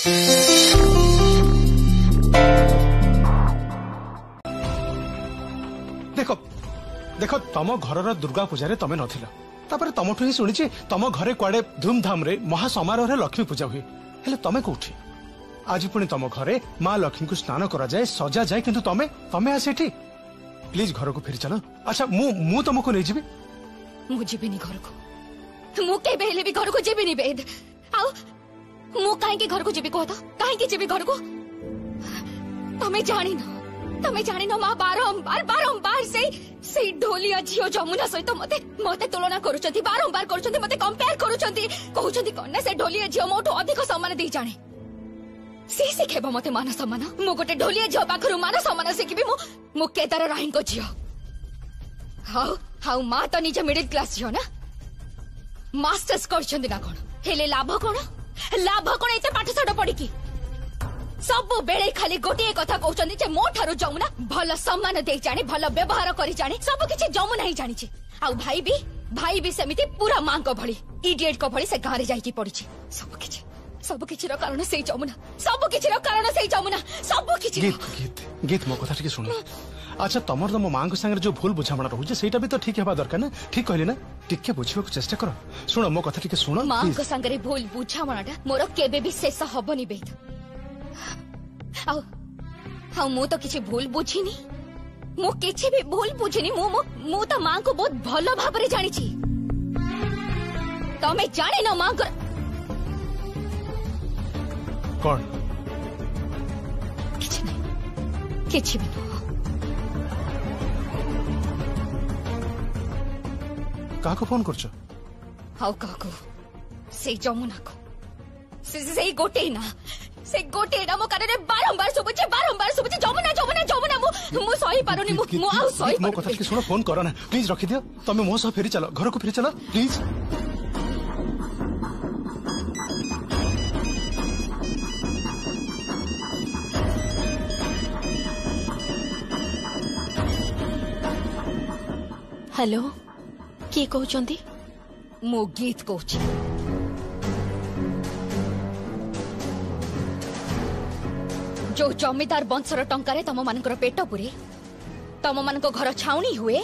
देखो देखो तम घर दुर्गा पूजा तमें नथिला तापर तमठू ही शुणी तम घरे कुआडे धूमधाम रे महासमारोह लक्ष्मी पूजा हुए हेले तमें कौटी आज पुणी तम घरे माँ लक्ष्मी को स्नान करा जाए सजा जाए किंतु तमें तमें आसे प्लीज घर को फिर चलो। अच्छा मु तुमको नहीं जीवी मु जीविनी घर को मु केबे हेले भी घर को जीविनी बेद आउ मु काहे के घर को जीवी कह तो काहे के जीवी घर को तमें जानी न माँ बारंबार से ढोलिया झियो जमुना सहित मते मते तुलना करूचंती बारंबार करूचंती मते कंपेयर करूचंती कहउचंती कोन से ढोलिया झियो मोटो अधिक सम्मान दे जाने सी शिखेब मते मान सम्मान मु गोटे ढोलिया झियो पाखरु मान सम्मान शिखिबी मु केदार राहीन को झियो हाउ माँ तो निज मिडिल क्लास झियो ना मास्टर्स करछंती ना कोन हेले लाभ कोन एते पाठ साठ पड़ी की सब बेले खाली गोटे कथा कहउचंती जे मो ठारू जमुना भल सम्मान दे जाने भल व्यवहार करी जाने सब किछि जमुना ही जानि छि आ भाई भी सेमिति पूरा मां को भली इडियट को भली से गारे जाई की पड़ी छि सब किछि रो कारण सेई जमुना सब किछि रो कारण सेई जमुना सब किछि गीत मो कथा ठीक सुन। अच्छा तमर मो मां को संगे जो भूल बुझामणा रहउजे सेटा भी तो ठीक हेबा दरकार ना ठीक कहली ना टिके बुझिबा को चेष्टा करो सुन मो कथा ठीक सुन मां को संगे भूल बुझामणाटा मोर केबे भी शेष हबनी बेद आउ मु तो किसी भूल बुझीनी मु किसी भी भूल बुझीनी मु तो मां को बहुत भलो भाबरे जानी छी तो मैं जाने न मां को कौन किछि भी का को फोन करछो हाउ का को से जमुना को से गोटे ना से गोटे ना मो कारे बारंबार सुबुचे जमुना मु सही पारुनी मु आउ सही मो कथा के सुनो फोन करो ना प्लीज रखि दियो तमे मो सह फेरी चलो घर को फेरी चलो प्लीज। हेलो के कहउचंती मो गीत कहउची जो जमीदार वंशर टंकार तम मानकर पेट पुरे तम मान घर छाउनी हुए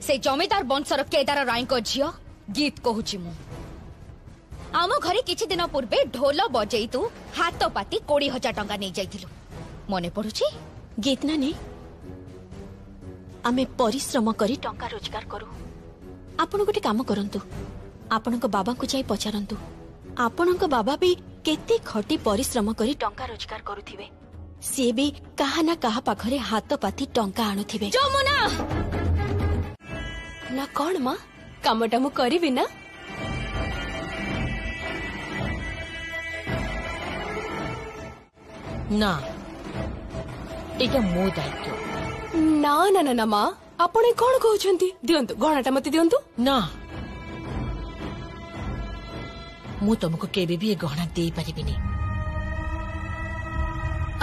से जमीदार वंशर केदार राय झील गीत कहूची मु आम घरे किछि दिन पूर्वे ढोल बजई तू हाथ पाती 20,000 टंका नहीं जाइथिलु मने पड़ुची गीत नानी आमे परिश्रम करी टंका रोजगार करू आपण गोटे काम करंतु आपण को बाबा को जाई पचारंतु आपण को बाबा भी केते खटी परिश्रम करी टंका रोजगार करुथिबे सी भी कहा ना कहा पाखरे हाथ पाती टंका आणुथिबे जमुना ना कौन माँ कामटा मु करिबी ना ना एटा मो दायित्व ना ना ना ना माँ आपण कौन कहउछंती दियंतु गहनाटा मते दियंतु ना मु तुमको केबे भी गहना दे परिबिनी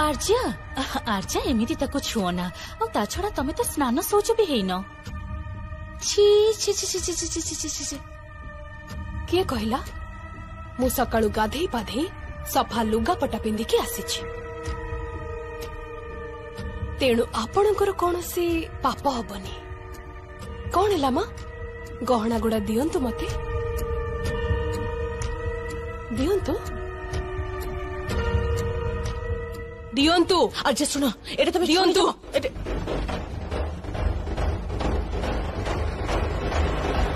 आर्या एमिति ताको छुओना और ता छड़ा तमे तो स्नान शौच भी हेइनो छी छी छी छी छी छी छी किए कहला मु सकाळु गाधेई पाधेई सफा लुगा पटा पिंदी के आसीछि तेणु आपणकर कौन से पाप हबनी कौन है मा गहना गुड़ा दियंतु मते दियंतु दियंतु अच्छा सुनो एटा तमे दियंतु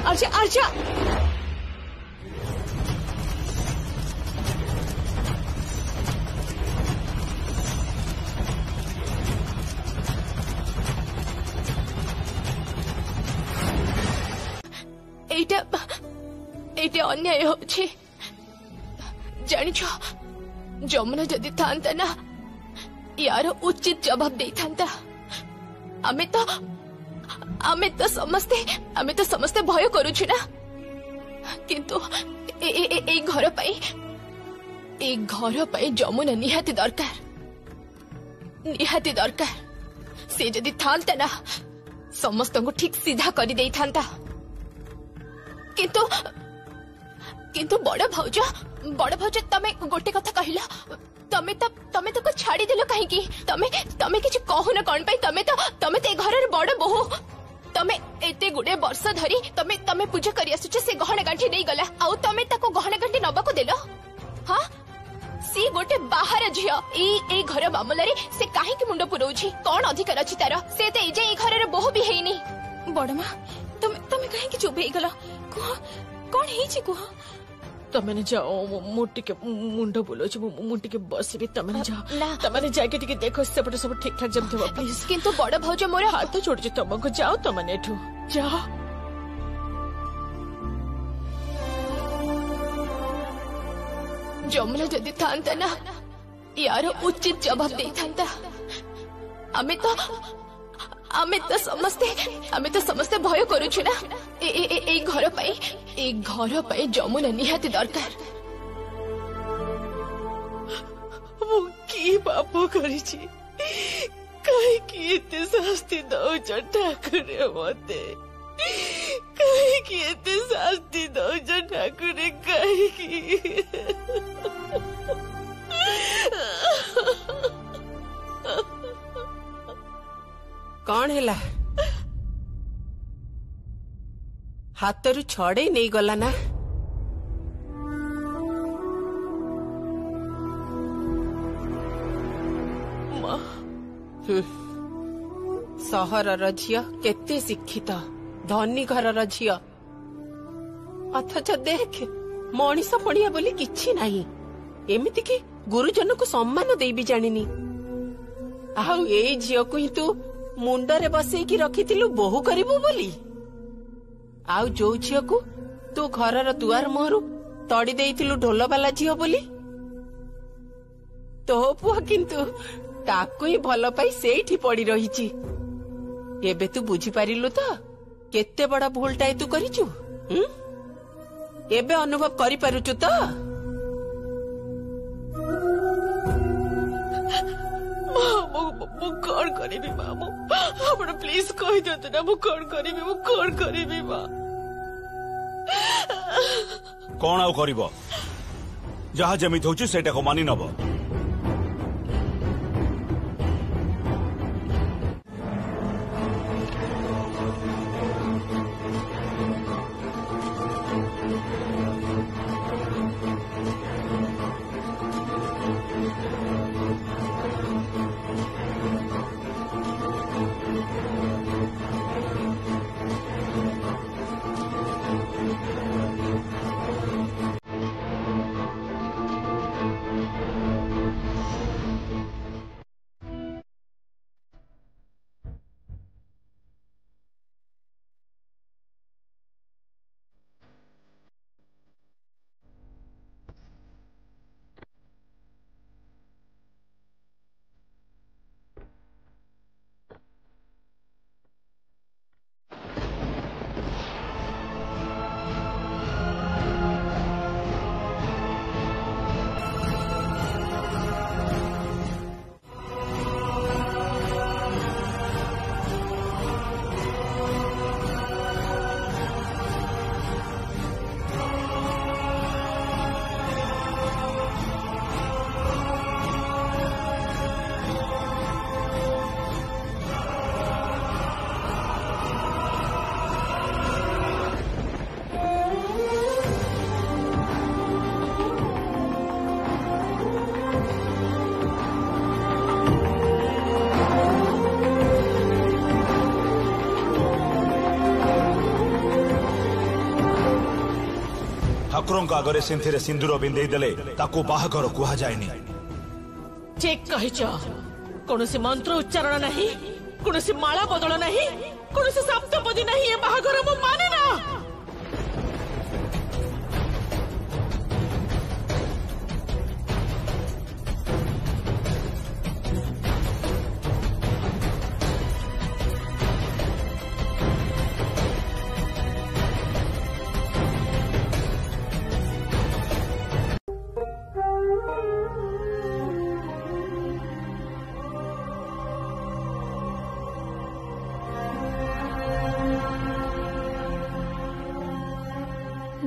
अच्छा अच्छा एटा अन्याय होछि जानिछ जमुना जदि थांता ना यार उचित जवाब दे थांता आमे तो समस्ते भय करूछु ना किंतु ए घर पाई जमुना निहाती दरकार से जदि थांता ना समस्त को ठीक सीधा कर दे थांता किंतु बड़ भौज तमे गोटे कथा कहला तमे तो छाड़ी दिलो कहीं तमे किछ कहून कौन पाई तमे तो घर बड़ बोहू तमे एते गुडे वर्ष धरी तमे पूजा करी आसुचे से गहना गांठी नहीं गला आउ तमे ताको गहना गांठी नबाको देलो हां सी गोटे बाहर झियो ए घर मामलारे से काहे की मुंड पुरौछि कोन अधिकार अछि तार से ते जे ए घर रे बोहू भी हेइनी बड़मा तमे काहे की चुप हे गला कोन हेइ छी कुहा तमने जाओ मुट्टी के मुंड बोलो मुट्टी के बस भी तमने जाओ तमने जाके टिके देखो सेपटे सब ठीक ठाक जम थवा प्लीज किंतु बड़ भौज मोर हाथ छोड़ तुमको जाओ तमने एठू जाओ जमला जदि थांता ना यार उचित जवाब दे थांता आमे तो समस्ते भय करूछु ना ए घर पाई जमुना निहाती दरकार मु की पाप करिछि काहे की एते शास्ति दउछ ठाकुर मते काहे की एते शास्ति दउछ ठाकुर काहे की कौन है हाथरू छड़े नहीं गला ना सहर झियो केते शिक्षित धनी घर झियो अथच देख मनीष पड़िया बोली किछि नाही एमिति कि गुरुजन को सम्मान दे भी जानिनी आउ ए झियो को ही तू मुंडरे बसैकी रखिथिलु बोहू करिबु बोली आउ जो झियो को तू घरर दुआर मुहरु तड़ी देइथिलु ढोलबाला झियो बोली तो पुआ किंतु ताकू ही भल पाई सेठी पड़ी रहिछि एबे तू बुझी पारिलु तो केते बड़ा भूलटा तू करिचु एबे अनुभव करि पारुचु तो कौन करी मामू आपण प्लीज कहि दत ना मु कौन करी मां कौन आउ करिवो जहा जमित होची सेटा को मानि नबो ठाकुर आगे से सिंदूर बिंदे देले ताकू बाहागर कुहा जाएनी ठीक कहिच कौन मंत्र उच्चारण नहीं कौन माला बदल नहीं कौन सप्तपदी नहीं ये बाहागर मु माने ना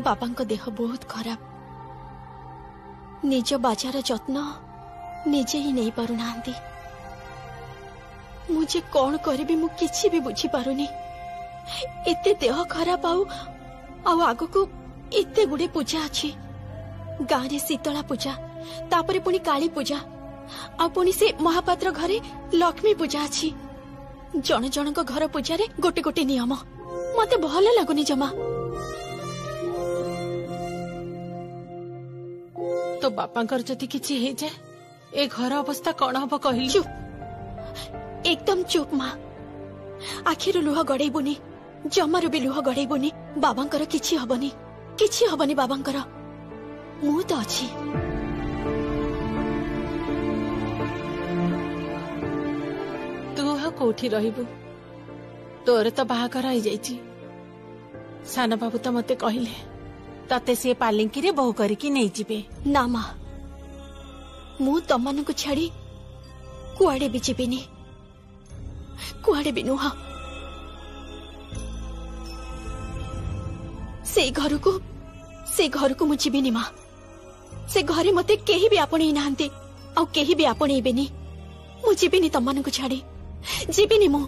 बाबा को देह बहुत खराब निज बाजार जत्न निजे ही नहीं पारु नांती। मुझे कौन करी मु किछि भी बुझी पारुनी। एते देह खराब आउ आगो को एते गुडे पूजा अच्छी। गाँव रे शीतला पूजा, तापरे पुणी काली पूजा, आ पुणी से महापात्र घरे लक्ष्मी पूजा अच्छी। जन जन को घर पूजा रे गोटे गोटे नियम मते भल लगुनी जमा। तो बापांकर जदि किछि हे जाए ए घर अवस्था कौन हम कहली? चुप, एकदम चुप माँ। आखिर लुह गड़ेबुनी, जमारू भी लुह गड़ेबुनी। बाबांकर किछि हबनी, किछि हबनी बाबांकर। मु तो अच्छी। तू हा कोठी रहिबु? तोर तो बाहागर आई जाइछि। साना बाबू तो मते कहिले तते से पालिंकी रे बहु करिकी नहीं जिबे। ना माँ, मु तमन को छाड़ी कुआड़े भी जीविनी, कुआड़े भी नुह। से घर को मु जीविनी माँ। से घरे मते केही भी आपणे नाहंती, आउ केही भी आपणेबेनी। मु जीविनी तमन को छाड़ी, जीविनी मु।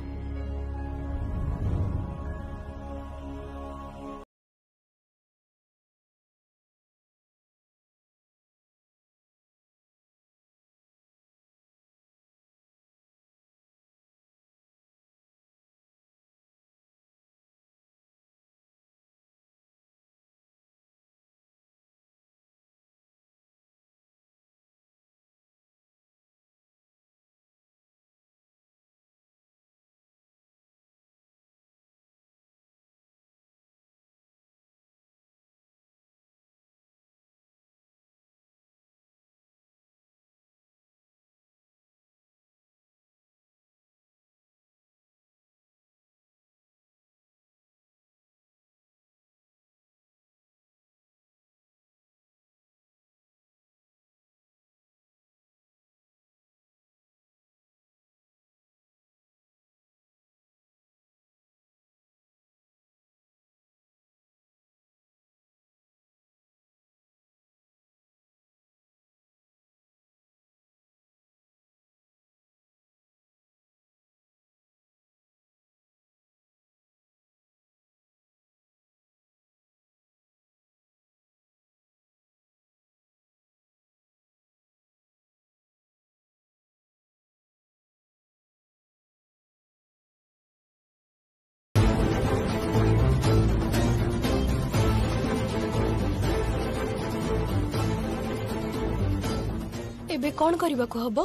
एबे कौन करबा को हबो?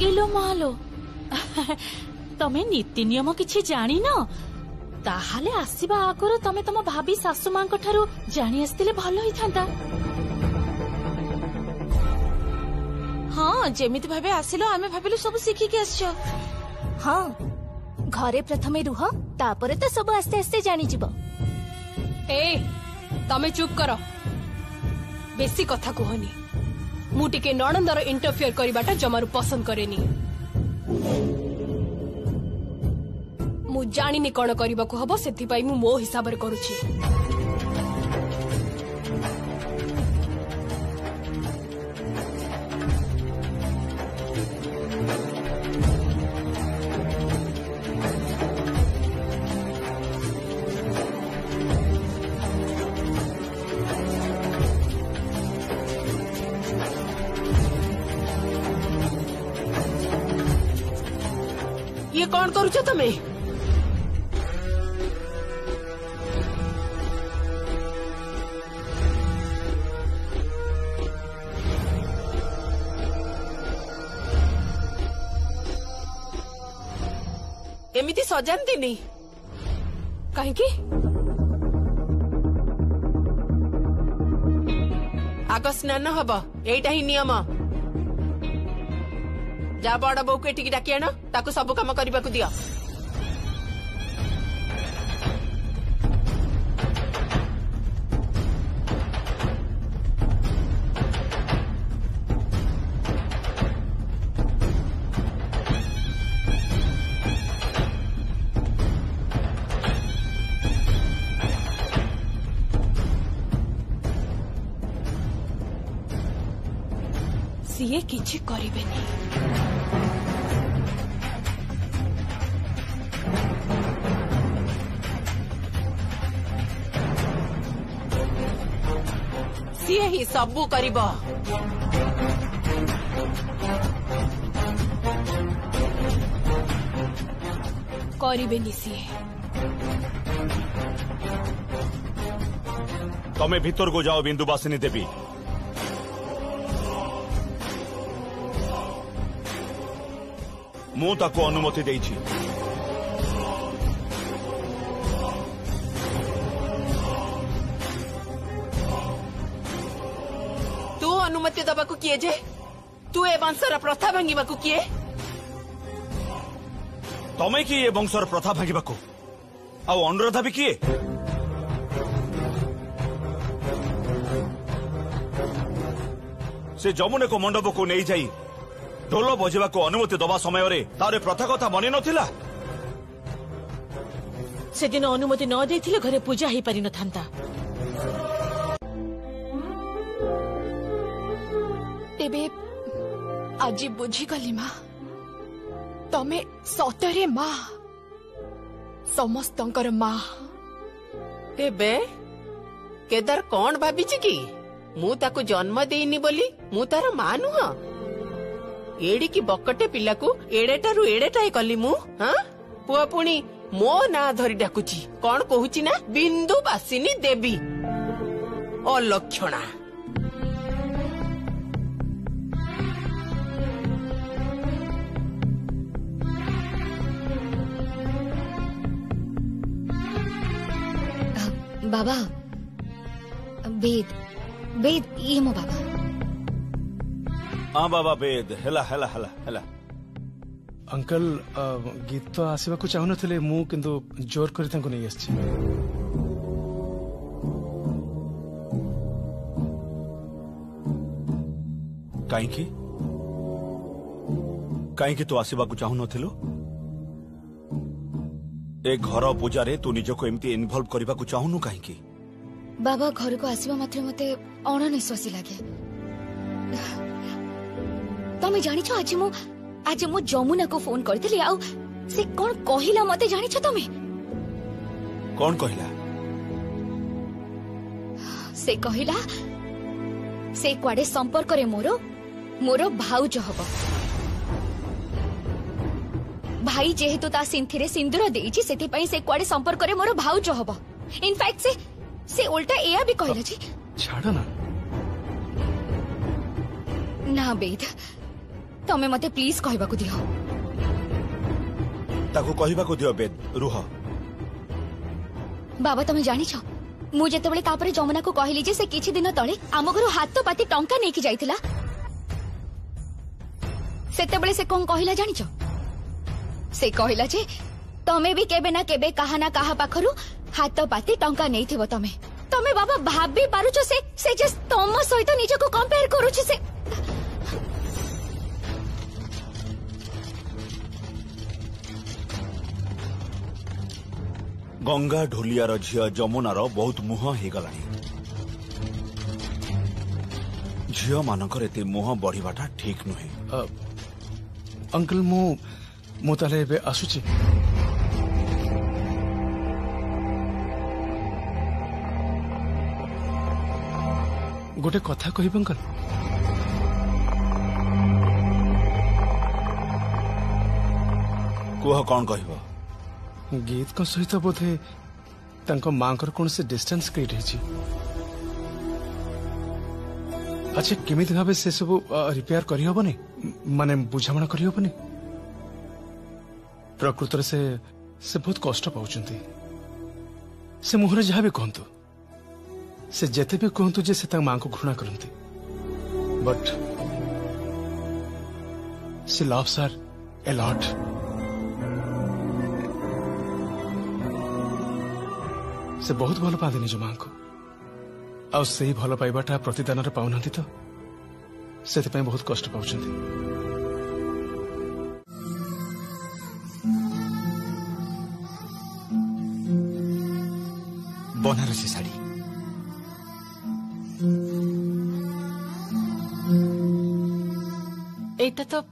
इलो मालो तमे नीति नियम किछि जानी न? ताहाले आसीबा आगरो तमे तम भाभी सासु मां को ठारू जानी आस्तिले भलो होई थांता। हाँ, जेमिति भाबे आसिलो आमे भाबिलु सब सिखि के आछो। हाँ, घरे प्रथमे रुह, तापरे तो सब आस्ते आस्ते जानी जिवो। ए तमे चुप करो, बेसी कथा कहनी। मु टिके नणंदर इंटरफियर करिबाटा जमारू पसंद करेनी। मु जानिनी कौन करबा को हबो, सेति पई मु मो हिसाब रे करूची। ये कौन करूଛ तमे? एमिति सजान्तिनी काहेकि? आग स्नान हब, एइटा ही नियम। जा बड़ बो को एठिकी डाकी आण, ताकू सब काम करबाकू दियो। सीए किछि करिबेनी। सीए ही सबू करिबो। करिबेनी सीए। तमे भीतर को जाओ बिंदुवासिनी देवी। मु ताको अनुमति देइछि। तू अनुमति दबाकू किए जे? तू ए वंशर प्रथा भांगिबाकू किए? तमे कि ये वंशर प्रथा भांगिबाकू आ अनुराधा भी किए? से जमुने को मंडप को नहीं जाई ढोल बजेबा को अनुमति दबा समय रे तारे प्रथा कथा मने नथिला। से दिन अनुमति न देथिले घरे पूजा ही पारि नथांता। तेबे आज बुझीगली माँ तमे सतरे माँ समस्तंकर माँ। तेबे केदार कौन भाबिछि कि मु ताको जन्म देइनी बोली मु तार मां नुह? एड़ी की बकटे पिला को एडेटारू एडेटाई कली मु। हाँ पुआ पुणी मो ना धरी डाकुची कौन कहूची ना बिंदुवासिनी देवी अलक्षणा। बाबा वेद वेद ये मो बाबा। हाँ बाबा वेद हेला हेला हेला हेला। अंकल गीत तो आसवा को चाहू नथिले मु किंतु जोर करी तांको नहीं आछि। काईकी काईकी तू आसवा को चाहू नथिलो? ए घर पूजा रे तू निजको एमती इन्वॉल्व करबा को चाहूनु काईकी? बाबा घर को आसवा मात्र मते अणनिश्वासी लागे। तमे जानि छ आज मु जमुना को फोन करथिली आ से कोन कहिला मते जानि छ तमे? कौन कहिला? से कहिला से क्वाडे संपर्क रे मोरो भाउज हबो। भाई जेहेतु ता सिंथिरे सिंदूर देइछि सेति पई से क्वाडे संपर्क रे मोरो भाउज हबो। इनफैक्ट से उल्टा एया भी कहला छी। छाड़ ना ना बेद तमे मते प्लीज कहबा को दियो। ताको कहबा को दियो बेद रुह। बाबा तमे जानि छ मु जेतेबेले तापरे जमुना को कहली जे से किछि दिन तळे आम घर हाथ पाती टंका नेकी जाइथिला सेतेबेले से कोन कहिला जानि छ? से कहिला जे तमे भी केबे ना केबे कहा ना कहा पाखरु हाथ पाती टंका नेइथिबो। तमे बाबा भाबी पारुछ से जे तम सहित निजको कंपेयर करूछ से। गंगा ढोलियार झिया जमुनार बहुत मुह हो गलानी। झिया मानकर एते मुह बढ़िबाटा ठीक नुहे। अंकल मु ताले एबे आसुची। गोटे कथा कहब अंकल? कुह कौन कहब? गीत को सहित बोधे तांको मांकर कौन से डिस्टेंस क्रिएट है। अच्छा केमिति भाबे से सब रिपेयर करि हबनी माने बुझामणा करि हबनी? प्रकृत से बहुत कष्ट पाउचंती। से मुहरे जहाँ भी कहतु से जेते भी कहतु जे से मां को घृणा करती but she loves her a lot. से बहुत भल पाते निज मां को आ से ही भल पाइबाटा प्रतिदान रे पाउना तो से बहुत कष्ट पाउचंती। बनारसी साड़ी एटा तो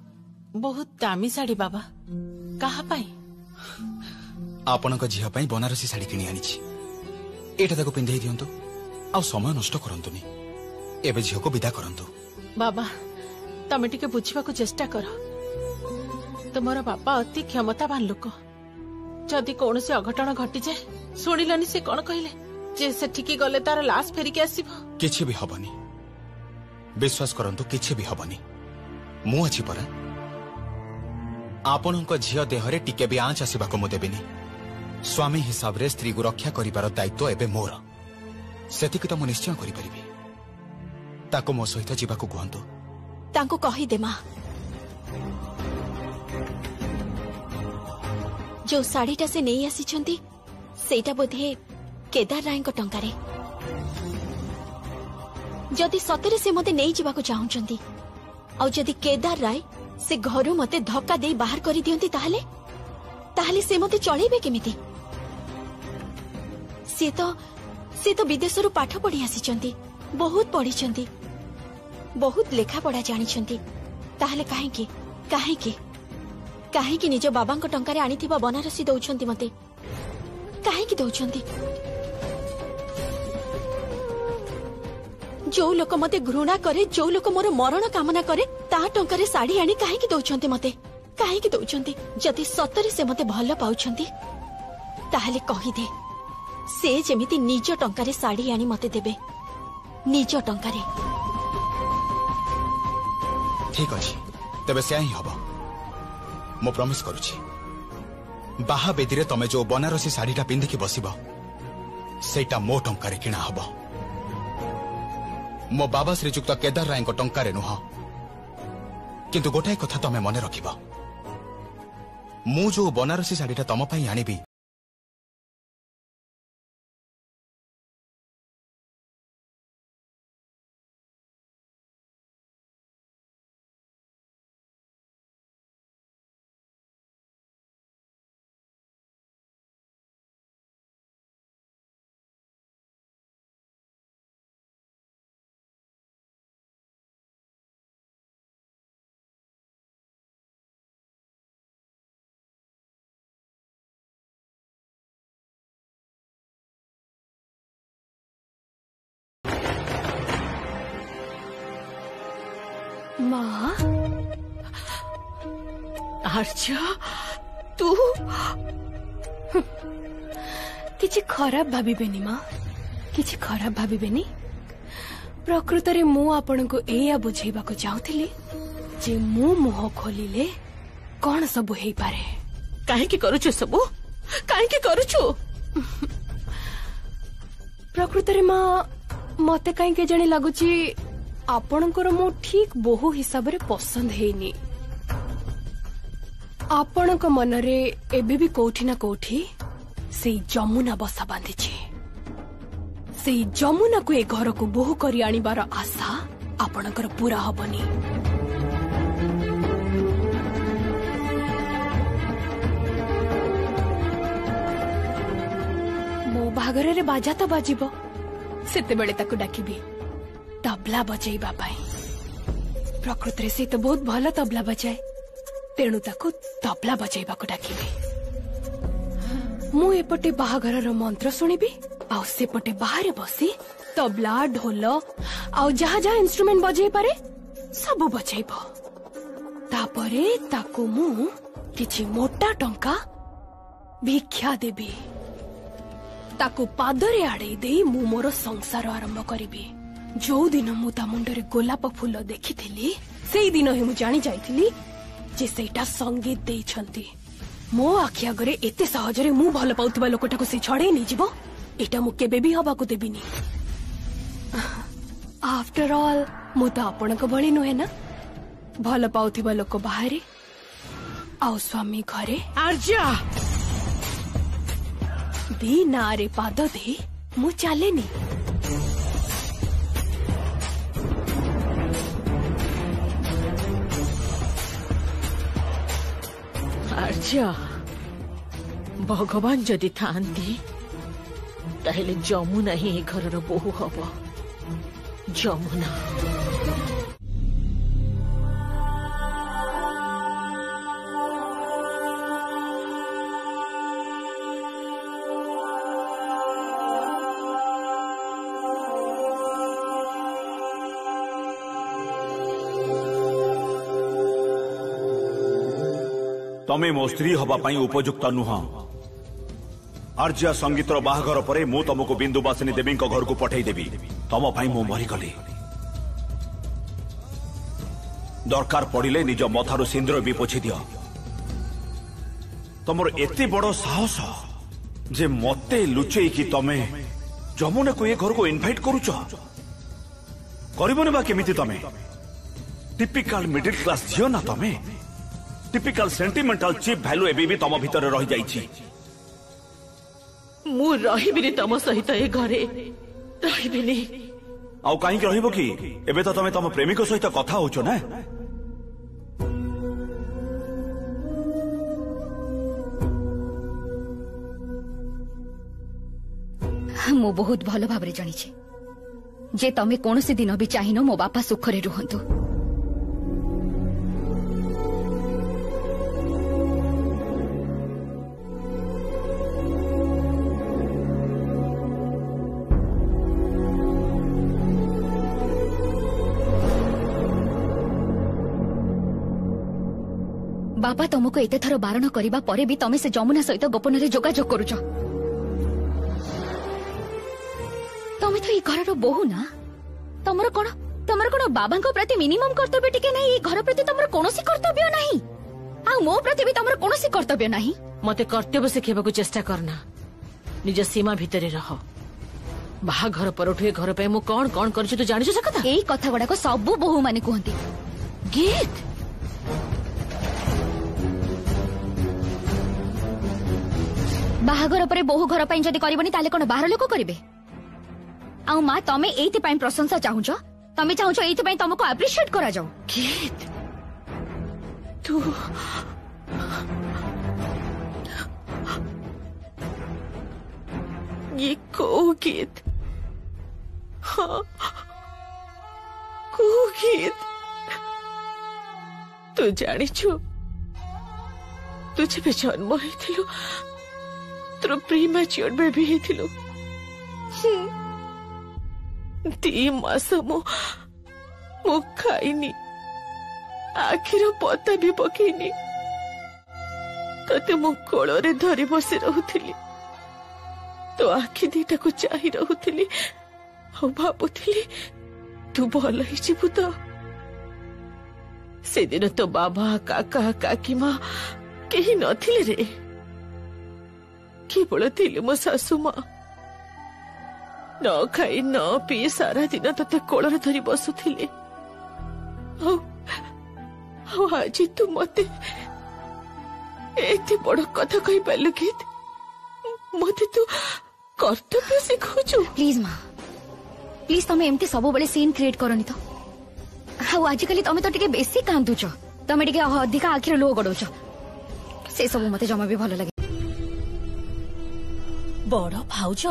बहुत दामी साड़ी बाबा कहा पाई आपणक झील पाई बनारसी साड़ी किणी आनी एटा ताको पिंधाई दियंतु आ समय नष्ट करंतुनी एबे झील को विदा करंतु बाबा तमे टिके बुझिबा को चेष्टा कर तुमर बापा अति क्षमतावान लोक जदि कौन से अघटन घटी जाए शुणिलनि से कौन कहले जे सेठिकी गले तार लाश फेरिके आसीबो किछि भी हबनी विश्वास करंतु किछि भी हबनी मु अछि परा आपणक झील देहरे टिके भी आंच आसीबाको मु देबिनी स्वामी हिसाब रे स्त्री को रक्षा करिबार दायित्व एबे मोर सेतिक तो मु निश्चय करि परिबी ताको मो सहित जीवाको कहंतु तांको कहि दे मां जो साड़ीटा से नहीं आसी सेटा बोधे केदार राय टंकारे जदि सतरे से मते नहीं जीवाको चाहुचंती आ जदि केदार राय से घरु मते धक्का दे बाहर करि दियंती ताहले से मते चलेबे केमिति से तो विदेशरु पाठ पढ़ी आसीचंती बहुत पढ़ीचंती बहुत लेखा पढ़ा जानिचंती ताहले काहेकि निज बाबांको टंकारे आनिथिबा बनारसी दउछंती मते काहेकि दउछंती जो लोक मते घृणा करे जो लोक मोर मरण कामना करे ता टंकारे साड़ी आनी काहेकि दउछंती मते काहेकि दउछंती जदि सतरे से मते भल पाउछंती ताहले कहि दे से जेमिति निज टंकारे साड़ी आनी मते देबे निज टंकारे ठीक अछि तबे से ही हबो मो प्रॉमिस करूची बाहा बेदीरे तमे जो बनारसी साड़ीटा पिंधिकी बसिबो सेटा मो टंकारे किणा हबो मो बाबा श्रीजुक्त केदार राय टंकारे नुह किंतु गोटाए कथा तमे मने रखिबो मु जो बनारसी साड़ीटा तम पई आनिबी माँ आर्या तू किछि खराब भाबिबेनी माँ किछि खराब भाबिबेनी प्रकृतरे मु आपनको एया बुझेबाको चाहुथिली जे मु मुह खोलिले कोन सब हेई पारे काहे की करूछु सब काहे की करूछु प्रकृतरे माँ मते काहे के जणे लागुची आपणकर मु ठीक बहु हिसाब रे पसंद हेनी आपणक मनरे एबे भी कोठी ना कोठी से जमुना बसा बांधिछि से जमुना को ए घर को बहु करी आनिबार आशा आपणकर पूरा हबनी मो बागरे रे बाजा तो बाजिबो सेते बेले ताकू डाकिबी तबला बजाइबा पाई प्रकृति से तो बहुत भल तबला बजाए तेणु ताकू तबला बजाइबा को डाकिबी मु एपटे बाहाघर मंत्र शुणिबी आउ सेपटे बाहर बसी तबला ढोल आउ जहाँ जहाँ इंस्ट्रूमेंट बजाई पारे सब बजाइब तापरे ताकू मु किछि मोटा टंका भिक्षा देबी ताकू पादरे आड़े दे मु मोर संसार आरंभ करिबी जो दिन मु ता मुंडरे गोलाप फूल देखिथिली सेई दिन ही मु जानी जाइथिली जे सेटा संगीत देइछंती मो आखि आगरे एते सहजरे मु भल पाउतबा लोकटाको से छड़े नै जिवो एटा मु केबे भी हबाको देबिनी आफ्टर ऑल मु ता आपणक भली नुहे ना भल पाउथिबा लोक बाहरे आउ स्वामी घरे आर्या दी नारे पाद दे मु चालेनी आर्या भगवान जदि थांती ताहेले जमुना ही घर बोहू हब जमुना तमे मो स्त्री हवा पाई उपयुक्त नुह। आर्या संगीतर बाहाघर परे मु तुमको बिंदुवासिनी देवी घर को पठे देवी। तम पाई मु मरीगली। दरकार पड़िले निज मथारू सिंदूर भी पोछि दियो। तमर एते बड़ साहस जे मते लुचेई कि तमे जमुना को ये घर को इनवाइट करूच। करबोनी बा केमिति तमे? टिपिकल मिडिल क्लास झियो ना तमे। टिपिकल सेंटिमेंटल चीप वैल्यू एबी भी तम भीतर रही जाइछि। मु रहिबिनी तम सहित ए घरे रहिबिनी। आउ काहे रहिबो कि? एबे तो तमे तम प्रेमिक सहित कथा होचो ना। मु बहुत भल भाव जानी जे तमे कौनसी दिन भी चाहिन मो बापा सुखरे रुहंतु। बापा तुमको एते थर बारण करिबा परे भी तमे से जमुना सहित गोपन रे जोगाजोग करूछ। तमे तो ये घर बोहू ना। तमर कोन बाबा प्रति मिनिमम कर्तव्य टिके नहीं। घर प्रति तमर कोनोसी कर्तव्य नहीं। आ मो प्रति भी तमर कोनोसी कर्तव्य नहीं। मते कर्तव्य सिखेबाकू चेष्टा करना। निज सीमा भितरे रह। बाहाघर परठु घर पे मु कौन कौन करछु तू जानिछु से कथा? एई कथा गुडा को सब बोहू माने कहंती। गीत बाहाघर परे बोहू घर पई जदी करबनी ताले कोन बाहर लोक करिवे? आउ मां तमे एइति पई प्रशंसा चाहुछ। तमे चाहुछ एइति पई तुमको अप्रिशिएट करा जाऊ। गीत तू ये को गीत? हाँ को गीत? तू जानिछु तू जब जन्म हेथिलु तोर प्रीमैच्योर बेबी हेथिलु। 3 मास मु खाइनी। आखिर पता भी पकेनी। तते मु कोଳରେ धरी बसी रहुथिली। तो आखि दीटा को चाही रहुथिली। भाबुथिली तू भल हिजिबु तो। से दिन तो बाबा काका काकी माँ केही नथिले रे। केवल थिले मो सासु माँ। न खाई न पी सारा दिन तते कोଳରେ धरी बसुथिले। आज तू मते एते बड़ कथा कहि पालु कि? मते तू कर्तव्य सिखौछु। प्लीज मां प्लीज तमे एमती सब बेले सीन क्रिएट करनी तो। हाउ आजिकली तमे तो टिके बेसी कांदुछ। तमे टिके अधिक आखिर लो गडौछ। से सब मते जमा भी भलो लागे। बड़ भाउज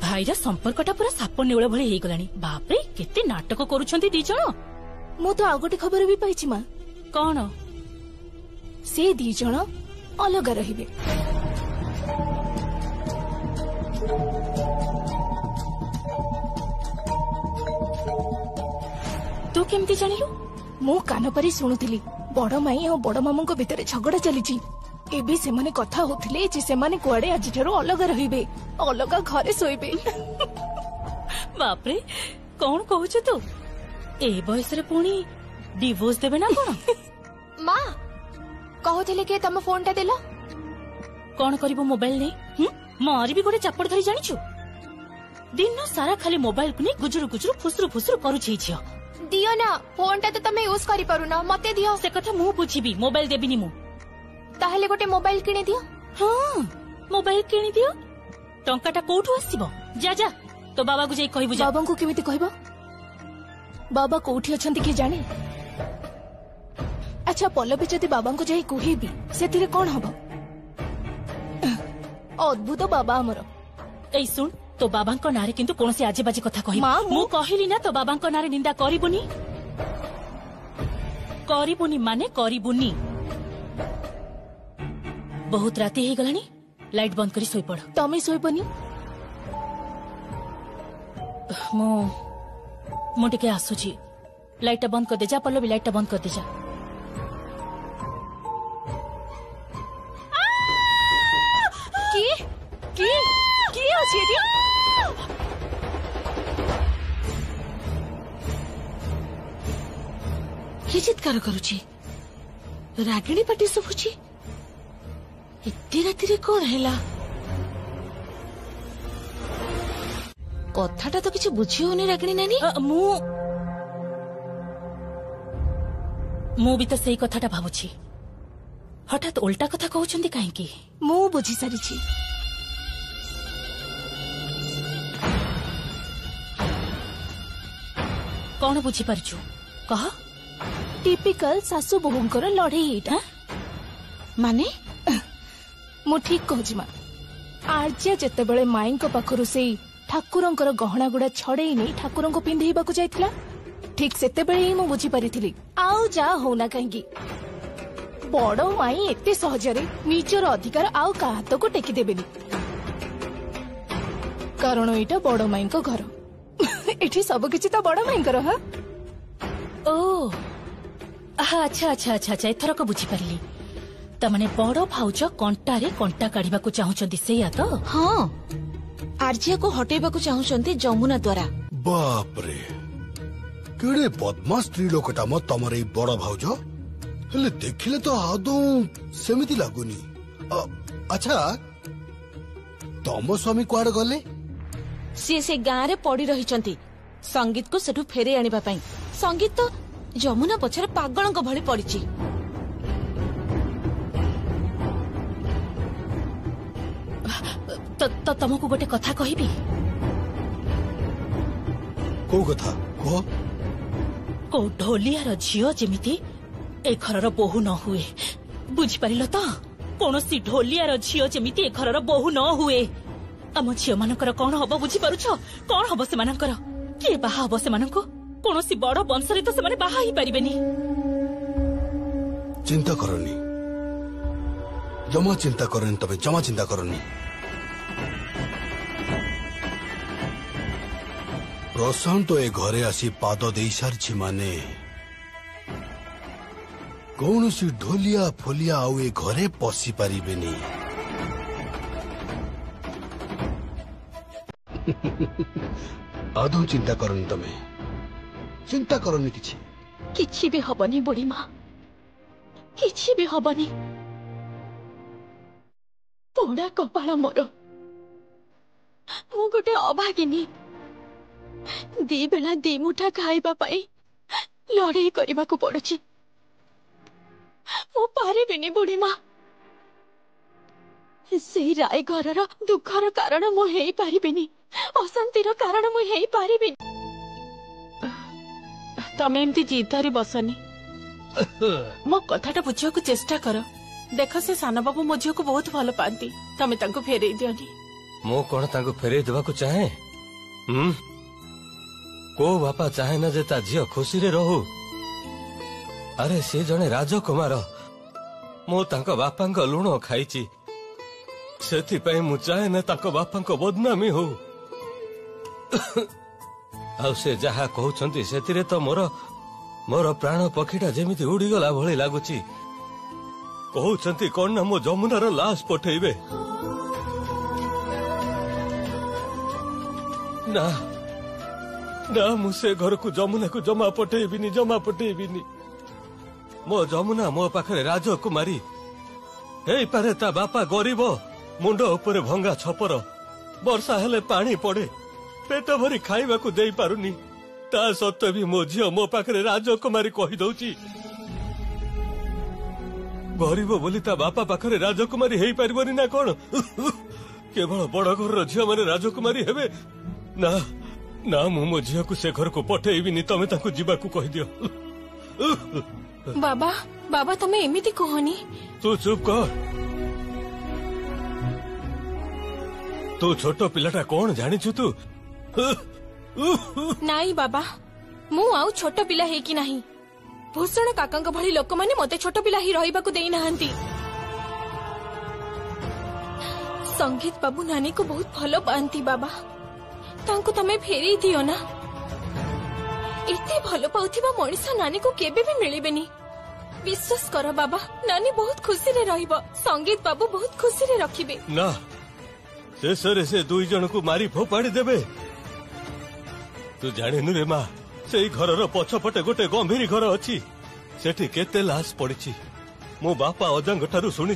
भाईर संपर्कटा पूरा साप नेउळ भଳି हेई गलानी। बाप रे केते नाटक करूछंती दी जण। मु तो आगोटे खबर भी पाइछि मां। कौन? से दी जण अलग रहिबे। तू केमती जानिलु? मु कान परी सुनुथिली। बड़ माई और बड़ मामू को भीतर झगड़ा चलीछि। एबे सेमाने कथा होथिले जे सेमाने कुआडे आज ठारो अलग रहिबे। अलग घरे सोइबे। बाप रे कौन कहूछ तू? ए बयस रे पुणी डिवोर्स देबे ना कोन? मां कहथिले के तम फोन टा देला। कौन करिवो मोबाइल नै? मारी भी गोटे चापड़ धरी जानिछु। दिन सारा खाली मोबाइल को नै गुजुरु गुजुरु फुसरु फुसरु करूछि छियो। दियो ना फोन टा तो तमे यूज करि पारु ना। मते दियो। से कथा मु बुझिबी। मोबाइल देबिनी मु। ताहले गोटे मोबाइल किने दियो। हां मोबाइल किनि दियो। टंकाटा कोठु आसीबो? जा जा तो बाबा को जाई कहबु। बाबा को केमिति कहबो? बाबा कोठी अछंती के जाने? अच्छा पल्लवी जदि बाबा को जाई कहबी सेतिरे कोन हबो? अद्भुत बाबा हमर। ए सुन तो बाबांको नारे किंतु कोनसे आजे बाजे कथा कहि। मु कहिली ना तो बाबांको नारे निंदा करिबुनी। करिबुनी माने करिबुनी। बहुत राती हे गलानी। लाइट बंद करी सोई पड़। तमे सोइबनी? मु टिके आसुची। लाइट बंद कर दे जा। पल्लवी लाइट बंद कर दे जा। किए चित्कार करुची रागिणी पाटी शुभुची इतनी राति कौन है कथाटा तो किसी बुझी होनी रागिणी नानी मु भी तो सही कथाटा भावुची हठात उल्टा कथा कहउछंती काहेकी मु बुझी सारिछि कौन बुझी पारछु कह टिपिकल सासु बोहूंकर लड़ाई एटा माने मु ठीक कहूची मा आर्या जेतेबेले माईंक पाखरु सेई ठाकुरंकर गहना गुड़ा छड़ेई नहीं ठाकुरं को पिंधेइबाकू जाइथिला ठीक सेतेबेले ही मु बुझी पारिथिली आउ जा होना काहेकी बड़ माई एते सहजरे निजर अधिकार आउ का हाथ को टेकी देबेनी कारण एटा बड़ माईंक घर एठी सब किछि तो बड़ माईंकर हा ओ अच्छा अच्छा अच्छा अच्छा एथर को बुझी पारली तमने बड़ भाउज कंटारे कंटा काढिबा को चाहुचंती सेया तो हाँ आर्जिया को हटेबा को चाहुचंती जमुना द्वारा बाप रे केड़े बदमाश स्त्री लोकटा म तमर ए बड़ भाउज हेले देखिले तो आदौ सेमिति लागुनी अच्छा तम स्वामी कुआडे गले से गाँ रे पड़ी रहिचंती संगीत को सेठू फेरे आनिबा पई संगीत तो जमुना पछरे पागलंक भଳି पड़िची तो तुमको गोटे कथा कहबी को कथा को को ढोलियार झियो जेमिति ए घरर बोहू न हुए बुझी पारिल तो कोनोसी ढोलियार झियो जेमिति ए घरर बोहू न हुए आम झियो मानकर कौन हब बुझी पारुछ कौन हब से मानकर किए बाहा हब से माननको कोनोसी बड़ वंशरे तो से बाहा ही पारिबेनी चिंता करनी जमा चिंता करनी तबे जमा चिंता करनी प्रशांत ए घरे आसी पाद दे सारी माने कौन सी ढोलिया फोलिया आउ ए घरे पशि पारिबेनी आदौ चिंता करनी तमे चिंता करनी किछि भी हबनी बुढ़ी माँ किछि भी हबनी पोड़ा कपाल मोर मु गोटे अभागिनी दी बेला दी मुठा खाइबा पाई लड़ाई करबा को पड़ुछि मु पारिबिनी बुढ़ी माँ से राय घरर दुखर कारण मु हेई पारिबिनी अशांतिर कारण मु हेई पारिबिनी तमे एमती जीत धरी बसनी मो कथाटा बुझिया को चेष्टा कर देख से सान बाबू मो झील को बहुत भल पाती तमे तांको फेरई दियनी मो कौन तांको फेरई देबा को चाहे को बापा चाहे ना जे ता झील खुशी रे रहू अरे से जने राजकुमार मो तांको बापांको लुण खाइची सेथि पई मु चाहे ना तांको बापांको बदनामी हो आ से जहा कहउछंती सेतिरे तो मोर मोर प्राण पक्षीटा जेमिति उड़ी गला भଳି लागुची कहउछंती कोन ना मो जमुनार लाश पठेइबे ना ना मु से घर को जमुना को जमा पठेइबिनी मो जमुना मो पाखरे राजकुमारी हेई पारे ता बापा गरीब मुंड ऊपर भंगा छपर वर्षा हेले पानी पड़े पेट भरी खाइबा को देई पारुनी ता सत्वे भी मो झियो मो पाखरे राजकुमारी कहि दउची गरीब बोली ता बापा पाखरे राजकुमारी हेई पारिबनी ना कोन केवल बड़ घर झियो माने राजकुमारी हेबे ना ना मो झियो को से घर को पठेइबिनी तमे ताको जीवा को कहि दियो बाबा बाबा तमे एमिति कहनी तू चुप कर तू छोट पिलाटा कोन जानिछु तू नाई बाबा मु आउ छोट पिला हे कि नाही भूषण काका भली लोक माने मते छोट पिला ही रहिबा को देई नाहंती संगीत बाबू नानी को बहुत भलो पांती बाबा तांको तमे फेरी दियो ना एते भलो पाउथिबा मଣିଷ नानी को केबे भी मिलिबेनी विश्वास कर बाबा नानी बहुत खुशी रे रहिबो संगीत बाबू बहुत खुशी रे रखिबे ना शेषरे से दुई जन को मारी फोपाड़ी देबे तू जानिनु रे माँ से घरर पछपटे गोटे गंभीर घर अच्छी सेठी केते लाश पड़ी मो बापा अजांग ठारू शुणी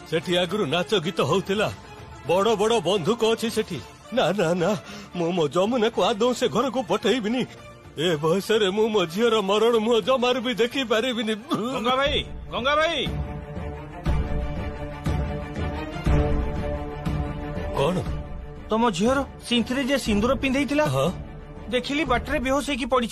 सेठी आगु नाच गीत होउतिला बड़ बड़ बंधुक अच्छी सेठी ना ना ना मो जमुना को आदौ से घर को पठेबिनी ए बयस मु मो झीर मरण मुह जमार भी देखी पारिबिनी। गंगा भाई कौन तम झीर सिंथरे जे सिंदूर पिंधे देखिली बाटरे बेहोश होगी पड़ी।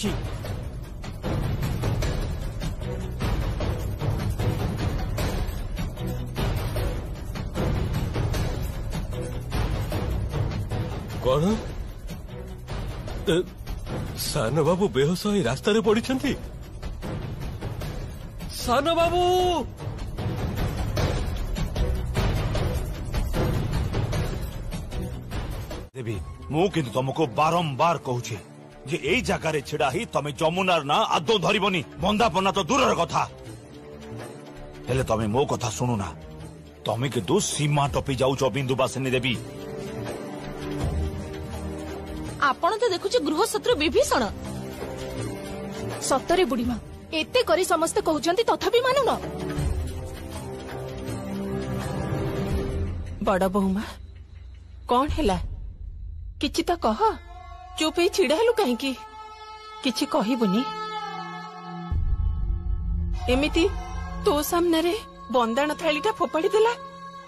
कौन सान बाबू बेहोश हो रास्ता रे पड़ी सान बाबू देवी मु किंतु तुमको बारंबार कहूछे जे एई जगह रे छिड़ा ही तमे जमुनार ना आदो धरिबनी बंदापना तो दूरर कथा हेले तमे मो कथा सुनु ना तमे किंतु सीमा टपी जाउछ बिंदुवासिनी देवी। आपण तो देखुचे गृह शत्रु विभीषण सतरे बुढ़ीमा एते करी समस्ते कहउचंती तथापि मानुन। बड़ बहुमा कौन हैला किछि तो कह चुप ही छिड़ा हेलु कहीं किछि कहिबुनी एमिति तो सामने रे बंदाण थालीटा फोपाड़ी देला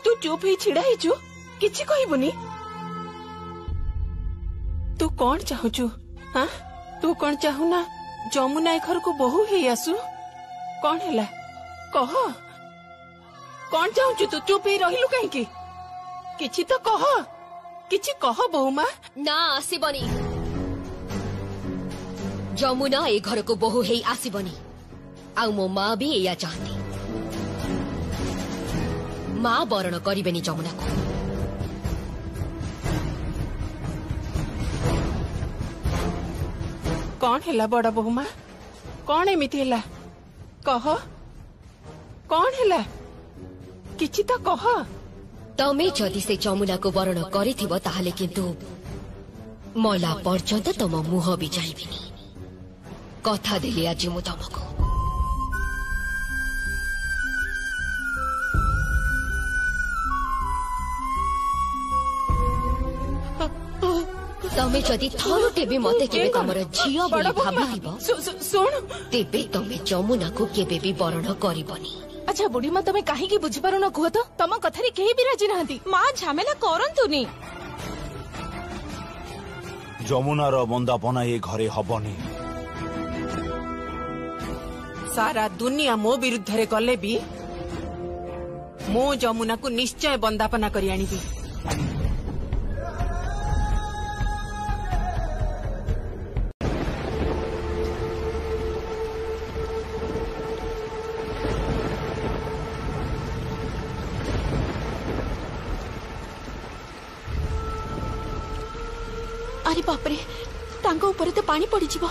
तू चुप ही छिड़ा हिचु किछि कहिबुनी। तू कौन चाहूचु हाँ तू कौन चाहू ना जमुना ए घर को बहु ही आसु कौन हैला कह कौन चाहूचु तू चुप ही रहिलु कहीं किछि तो कह किछि कह बहुमा। ना आसीबनी जमुना ए घर को बहु हेई आसीबनी आउ मो माँ भी एया चाहती माँ बरण करिबेनी जमुना को। कौन हैला बड़ा बहुमा कौन एमिति हैला कह कौन हैला किछि तो कह। तमे जदि से जमुना को बरण करिथिबो ताहाले किंतु मला पर्यंत तम मुह भी जाइबिनी कथा देली आज मु तमको। तमे जदि थरुटे भी मते केबे तमर झियो बोली भाबिथिबो सुन तेबे तमे जमुना को केबे भी बरण करिबनी। अच्छा बुढ़ी माँ तमे काहे की बुझी पारुन कुह तो तम कथारे केही भी राजी नाहंती। माँ झमेला करंतुनी जमुनार बंदापना ये घरे हबनी सारा दुनिया मो विरुद्ध रे गले भी मो जमुना को निश्चय बंदापना करी आनिबी। अरे बापरे तांको ऊपर तो पानी पड़ी जीवो।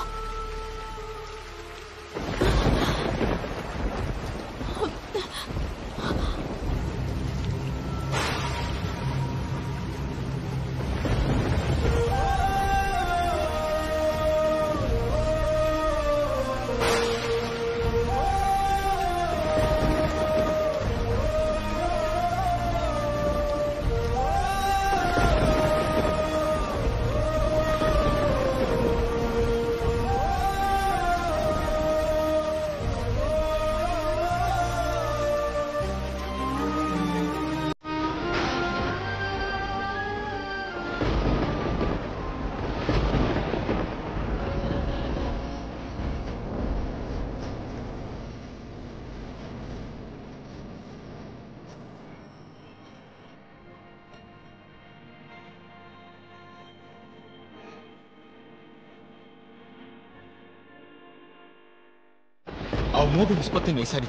मो भी निष्पत्ति नहीं सारी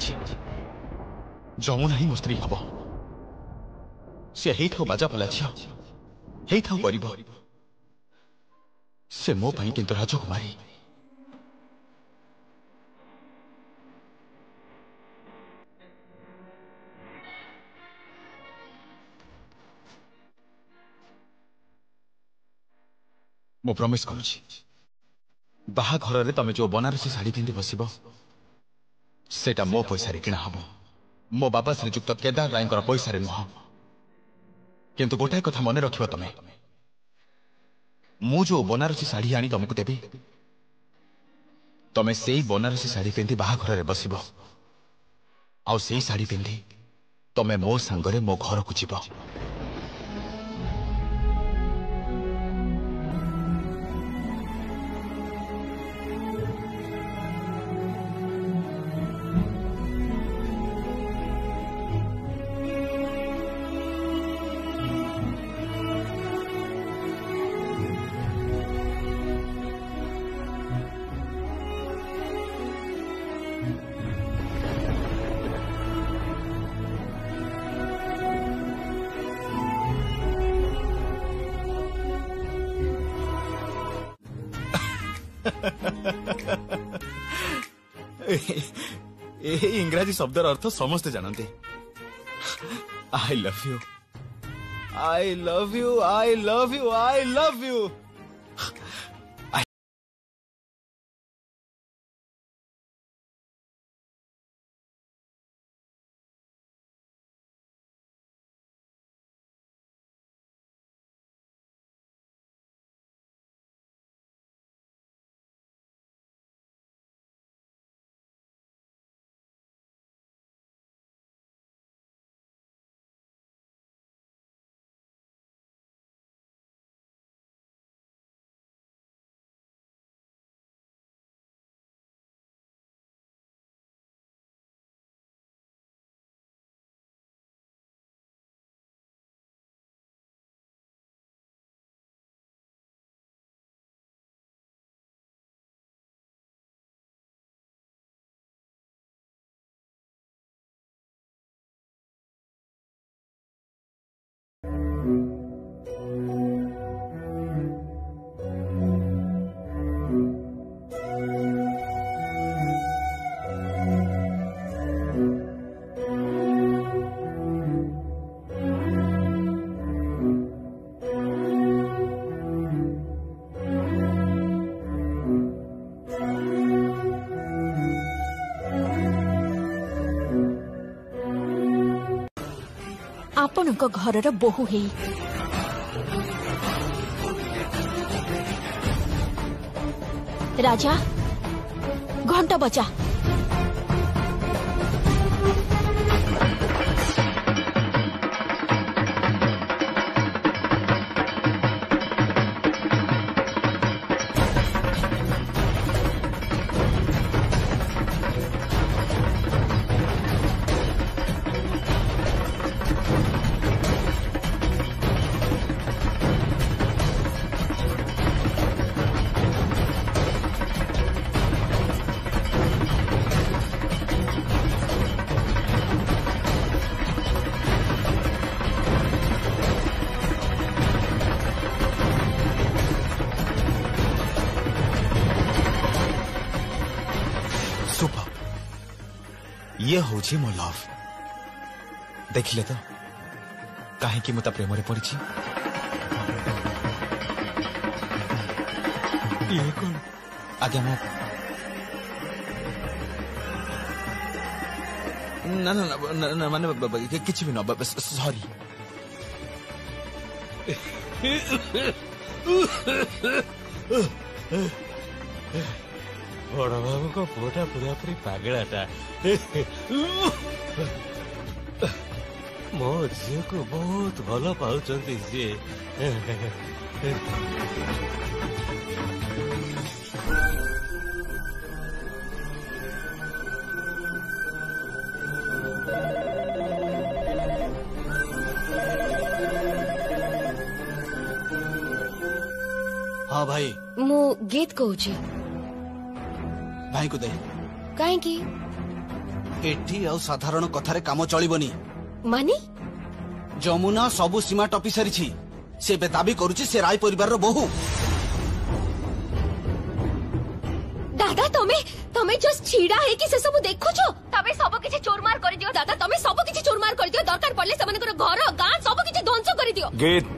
जमुना ही मो स्त्री हम सी था बाजा पला झी था से मो पाई किंतु राजकुमारी मो प्रॉमिस करुछि बाहा घर रे तमे जो बनारसी साड़ी पिंधि बसिबो सेटा मो पैसा किणा हम मो बाबा श्रीजुक्त केदार राय पैसा नुह किंतु गोटाए कथा मन रखिब तमे मु जो बनारसी साड़ी आनी तुमको देवी तमे से बनारसी साड़ी पिंधि बाहाघर बसिब आउ से साड़ी पिंधि तमे मो सांगरे मो घर को जीव इंग्राजी शब्दर अर्थ समस्ते जानते I love you I love you I love you I love you आपणक घरर बोहू है राजा घंटा बजा ये हूँ मो लव देखिले तो कहीं मुता प्रेम रे पड़ी आज्ञा मो ना ना ना ना माने किसी भी न सॉरी बड़ बाबू को पुटा पूरा पूरी पागलाटा मो झील को बहुत भल पाँच सी हाँ भाई मु गीत कहूची भाई को दे कहीं एठी आ साधारण कथारे काम चलिबनी मानी जमुना सबु सीमा टपी सारी से दाबी करुची से राय परिवार रो बहु दादा तमे जस्ट छिड़ा है कि से सब देखु छो तबे सब किछि चोरमार कर दियो दादा तमे सब किछि चोरमार कर दियो दरकार पड़ले से मानकर घर गां सब किछि ध्वंस कर दियो गीत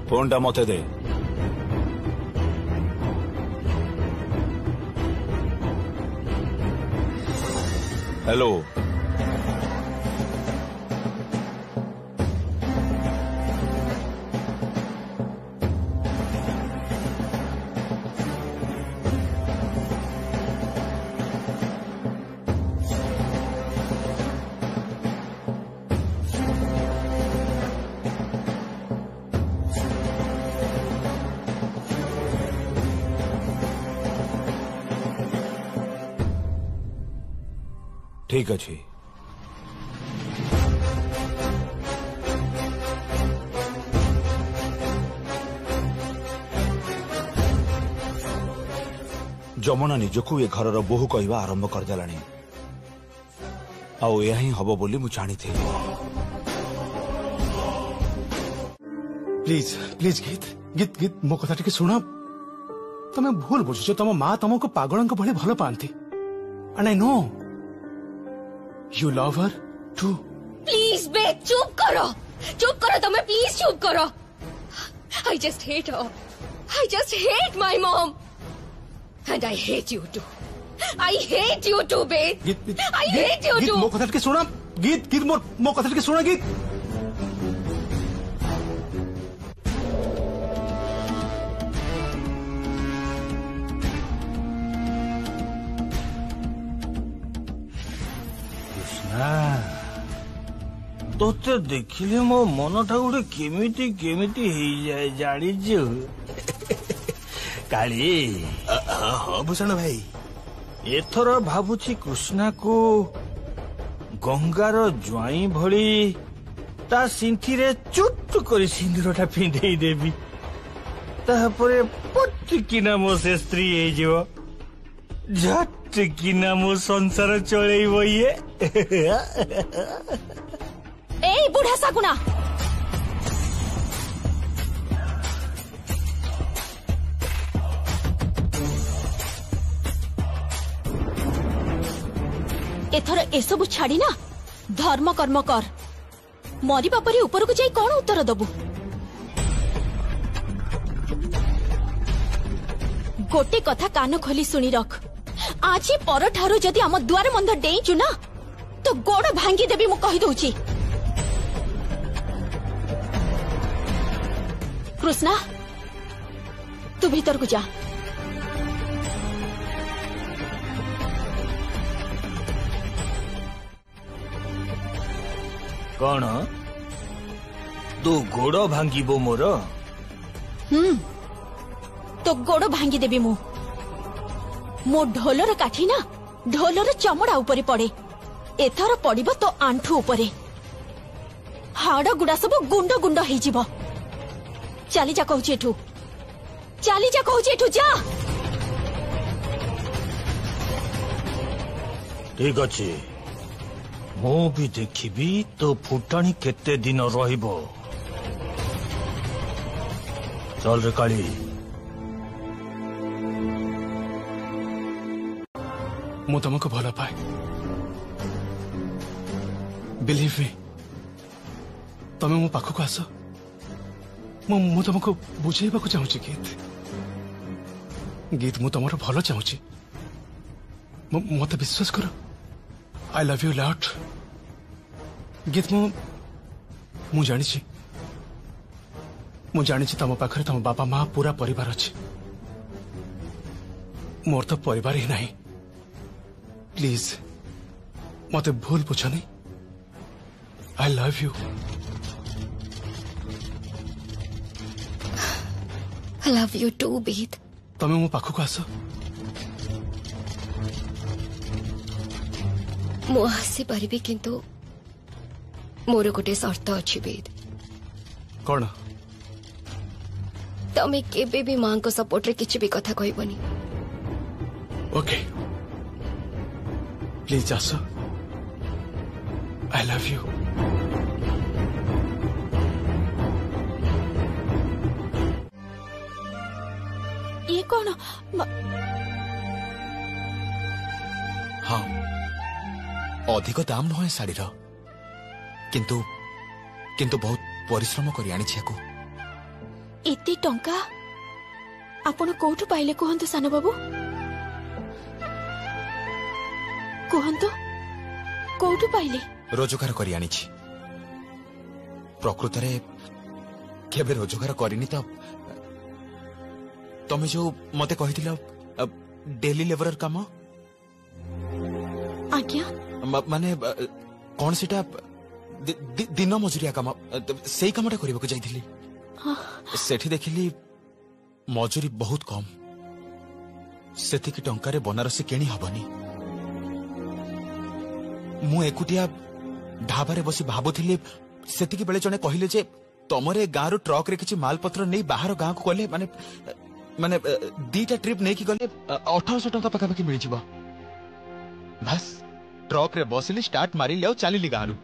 फोन टा मते दे हेलो ठीक अच्छे जमुना निजकू ए घर बोहू कहवा आरंभ करदेला आउ यह हम बोली मु जानी थी। प्लीज प्लीज गीत गीत गीत मो कथा टिके सुना तमे भूल बुझुछ तम माँ तुमको पागल भली भल पाती and I know you love her too. Please बे चुप करो तुम्हें प्लीज चुप करो। I just hate her. I just hate my mom. And I hate you too. I hate you too, babe. I hate you too. मो कथा टिके सुना गीत गीत मो कथा टिके सुना गीत। तोते देखिले मो मनटा गोटे केमिति केमिति हो जाए जानिजु काली। हाँ भूषण भाई एथर भाबुछि कृष्णा को गंगार ज्वाई भली ता सिंथी चुट कर सिंदूरटा पिंधे देवी तापरे पटकिना मो से स्त्री हो झटकिना मो संसार चलेइबो ये। ए बुढ़ा साकुना एथर एसबु छाड़ी ना धर्म कर्म कर मरिबा परी ऊपर को जाई कौन उत्तर दबु। गोटे कथा कान खोली सुनी रख आज पर ठारू जदि आम दुआर बंध डेइचु ना तो गोड़ भांगी देवी मु कहि दउची। कृष्णा तू भीतर को जा। कौन तू गोड़ भांगीबो मोर? तो गोड़ भांगी देवी मु मो ढोलर काठी ना ढोलर चमड़ा ऊपर पड़े एथर पड़िबो तो आंठू ऊपर हाड़ गुड़ा सब गुंड गुंड हो जीव। चली जा कहूची एठू चली जा कहूची एठू जा। ठीक अच्छे मु भी देखी तो फुटाणी केते दिन रहिबो। चल रे काली। मु तुमको भल पाए बिलीव मी तमे मो पाखक आस मु तुमको बुझेबा को चाहूची गीत गीत मु तुमर भल चाहूची मते विश्वास करो आई लव यू लॉट गीत मु जानी तम पाखरे तम बापा माँ पूरा परिवार अच्छे मोर तो परिवार ही नहीं प्लीज मते भूल बुझनी आई love you. I love you too, Beat. तमे मो पाखक आस मु आसी पारिबी किंतु मोर गोटे शर्त अच्छी बेद। कौन? तमे केबे भी मां को सपोर्ट रे किछि भी कथा कहबनी। ओके प्लीज आस आई लव यू। ये कौन? हाँ अधिक दाम नुहे शाढ़ीर किंतु किंतु बहुत परिश्रम कर आनी एते टंका आपण कोठु पाइले कहंतु सान बाबू कहंतु। कोठु पाइले रोजगार करी आनिछि प्रकृत रे केबे रोजगार करिनी तो तमे जो मते कहिथिलो डेली लेबरर काम आज्ञा माने कौन सेटा दिन मजुरिया काम सेई कामटा करबा जाइथिली सेठी देखिली मजुरी बहुत कम सेतिकी टंकारे बनारसी केणी हबनी मु एकुटिया ढाबारे बसी भाबुथिली सेतिकी बेले जने कहिले जे तमरे गाँ रु ट्रक रे किछि मालपत्र नै बाहर गाँ को गले माने माने दीटा ट्रिप नै कि गले 1800 टंका पका पकी मिल जिवो बस ट्रक रे बसिली स्टार्ट मारी लियो चलीली गाँ रु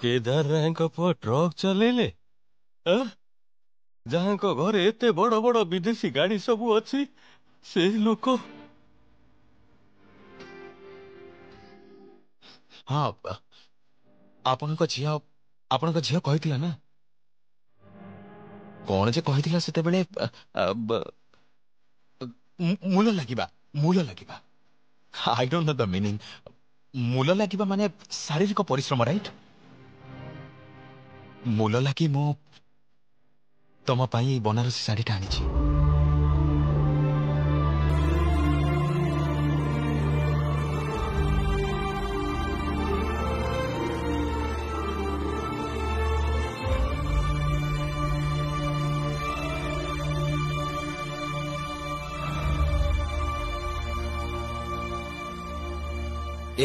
केदार रायक पुआ ट्रक चलेले जहाँ को घरे एते बड़ बड़ विदेशी गाड़ी सबू अच्छी से लोक हाँ आपण झील कही ना कौन जे कही से मूल लगे I don't know the meaning मूल लगे माने शारीरिक परिश्रम राइट मूल लगी मु तम पाई बनारसी शाढ़ी आनी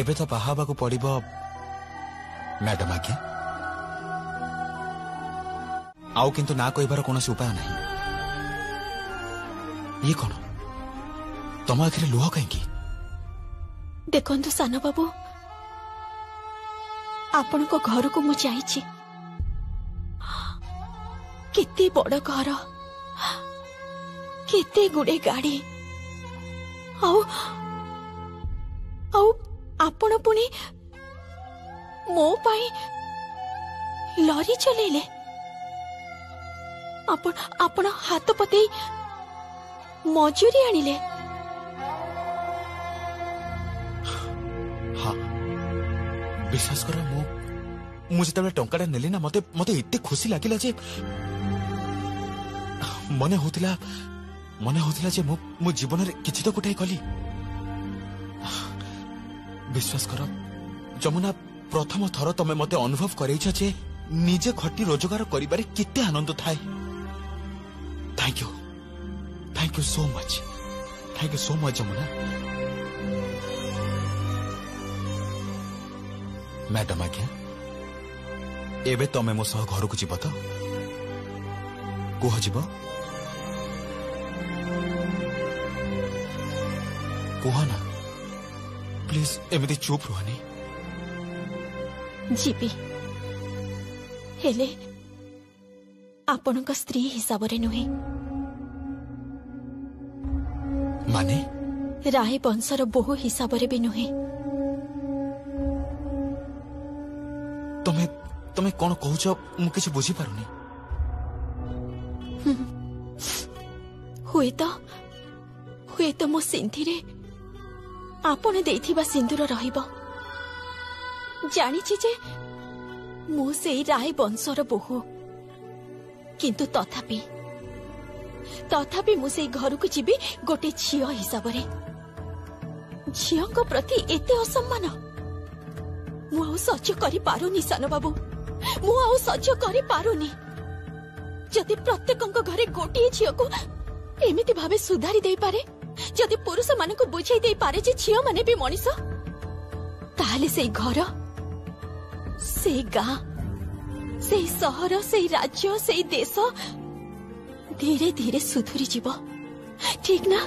एबे तो बाहाबा को पड़िबो मैडम आज्ञा आउ किंतु ना कहबार कौन उपाय नहीं ये कौन तुम आखिर लुह कहीं देखंतु सानो बाबू आपण को घर को मु जाइछि केते बड़ घर केते गुडे गाड़ी आउ आउ आपण पुणी मो पाई लॉरी चलेले आपण हाथ पते मजूरी आनिले हाँ विश्वास कर मुझे टंका नेली ना मते मते इतने खुशी लगिला जे मने होतिला जे मो जीवन रे किछि तो गोटाई कली विश्वास कर जमुना प्रथम थर तमे मते अनुभव करैछ जे निजे खटी रोजगार करिबारे किते आनंद थाए thank you so much Jamuna madam आज्ञा एबे तमे मो सह घर को जीव तो कुह जीव कुह ना प्लीज एमती चुप रुहनी जीवी हेले आपण स्त्री हिसाब रे नुहे माने राय वंशर बहु हिसाब रे भी नुहे तमे कौन कहूच मु किछि बुझी पारुनी हुए तो मो सिंधी रे आपण देइथिबा सिंदूर रहिबो जानिछि जे मु सेई राय वंशर बहु किंतु तथापि मु सेई घर को जीवी गोटे झियो हिसाब रे झियो को प्रति एते असम्मान मु आउ सह्य करि पारुनी सानो बाबू मु आउ सह्य करि पारुनी जदि प्रत्येकଙ୍କ घरे गोटे झियो को एमिति भाबे सुधारी देई पारे जदि पुरुष मान को बुझाई दे पारे जे झियो माने भी मनीष ताहले सेई घर सेई गाँ सेई सहर सेई राज्य सेई देश धीरे धीरे सुधुरी जीव ठीक ना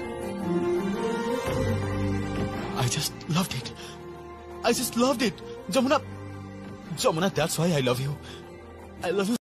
I just loved it Jamuna that's why I love you